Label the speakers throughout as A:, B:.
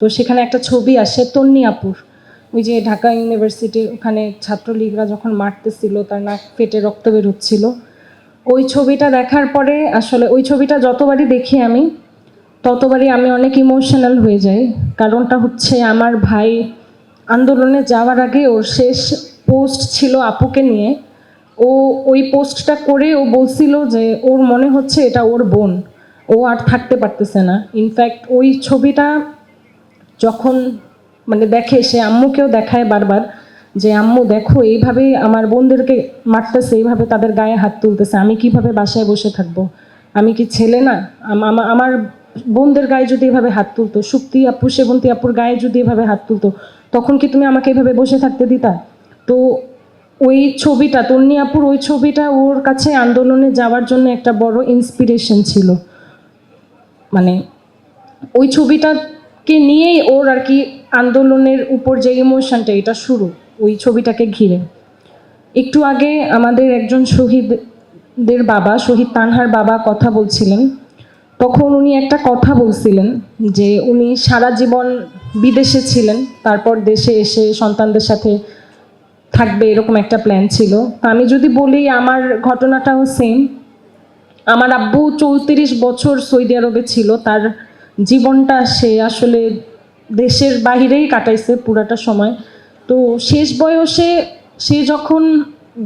A: তো সেখানে একটা ছবি আসে তন্নি আপুর, ওই যে ঢাকা ইউনিভার্সিটির ওখানে ছাত্রলীগরা যখন মারতেছিল, তার নাক ফেটে রক্ত বের হচ্ছিল। ওই ছবিটা দেখার পরে আসলে ওই ছবিটা যতবারই দেখি আমি ততবারই আমি অনেক ইমোশনাল হয়ে যাই। কারণটা হচ্ছে আমার ভাই আন্দোলনে যাওয়ার আগে ওর শেষ পোস্ট ছিল আপুকে নিয়ে। ও ওই পোস্টটা করে ও বলছিল যে ওর মনে হচ্ছে এটা ওর বোন, ও আর থাকতে পারতেছে না। ইনফ্যাক্ট ওই ছবিটা যখন মানে দেখে, সে আম্মুকেও দেখায় বারবার যে আম্মু দেখো এইভাবে আমার বোনদেরকে মারতেছে, এইভাবে তাদের গায়ে হাত তুলতেছে, আমি কিভাবে বাসায় বসে থাকবো? আমি কি ছেলে না? আমার বোনদের গায়ে যদি এভাবে হাত তুলতো, সুপ্তি আপু সেবন্তী আপুর গায়ে যদি এভাবে হাত তুলতো, তখন কি তুমি আমাকে এভাবে বসে থাকতে দিতা? তো ওই ছবিটা, তন্নি আপুর ওই ছবিটা ওর কাছে আন্দোলনে যাওয়ার জন্য একটা বড় ইন্সপিরেশন ছিল। মানে ওই ছবিটাকে নিয়েই ওর আর কি আন্দোলনের উপর যে ইমোশনটা, এটা শুরু ওই ছবিটাকে ঘিরে। একটু আগে আমাদের একজন শহীদদের বাবা, শহীদ তানহার বাবা কথা বলছিলেন, তখন উনি একটা কথা বলছিলেন যে উনি সারা জীবন বিদেশে ছিলেন, তারপর দেশে এসে সন্তানদের সাথে থাকবে এরকম একটা প্ল্যান ছিল। তা আমি যদি বলি আমার ঘটনাটাও সেম। আমার আব্বু 34 বছর সৌদি আরবে ছিল, তার জীবনটা সে আসলে দেশের বাহিরেই কাটাইছে পুরাটা সময়। তো শেষ বয়সে সে যখন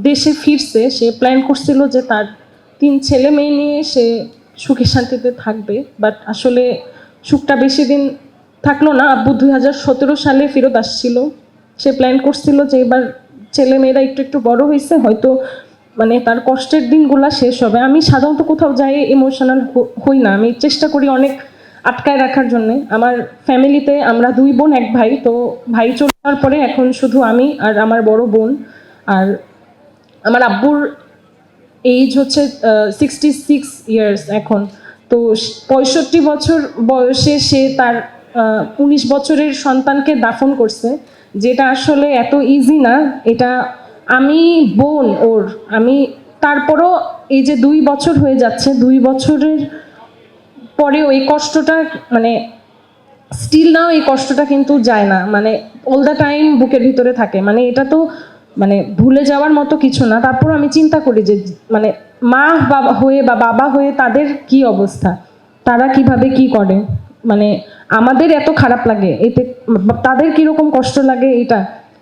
A: দেশে ফিরছে, সে প্ল্যান করছিল যে তার 3 ছেলে মেয়ে নিয়ে সে সুখে শান্তিতে থাকবে, বাট আসলে সুখটা বেশি দিন থাকলো না। আব্বু 2017 সালে ফেরত আসছিল। সে প্ল্যান করছিল যে এবার ছেলে মেয়েরা একটু একটু বড় হয়েছে, হয়তো মানে তার কষ্টের দিনগুলো শেষ হবে। আমি সাধারণত কোথাও যাই ইমোশনাল হই না, আমি চেষ্টা করি অনেক আটকায় রাখার জন্য। আমার ফ্যামিলিতে আমরা 2 বোন 1 ভাই, তো ভাই চলে যাওয়ার পরে এখন শুধু আমি আর আমার বড় বোন। আর আমার আব্বুর এইজ হচ্ছে 66 ইয়ার্স এখন। তো 65 বছর বয়সে সে তার 19 বছরের সন্তানকে দাফন করছে, যেটা আসলে এত ইজি না। এটা আমি বোন ওর, আমি তারপরও এই যে 2 বছর হয়ে যাচ্ছে, 2 বছরের পরেও এই কষ্টটা মানে স্টিল নাও এই কষ্টটা কিন্তু যায় না, মানে অল দ্য টাইম বুকের ভিতরে থাকে। মানে এটা তো মানে ভুলে যাওয়ার মতো কিছু না। তারপর আমি চিন্তা করি যে মানে মা বাবা হয়ে বা বাবা হয়ে তাদের কি অবস্থা, তারা কিভাবে কি করে, মানে আমাদের এত খারাপ লাগে এতে, তাদের কিরকম কষ্ট লাগে এটা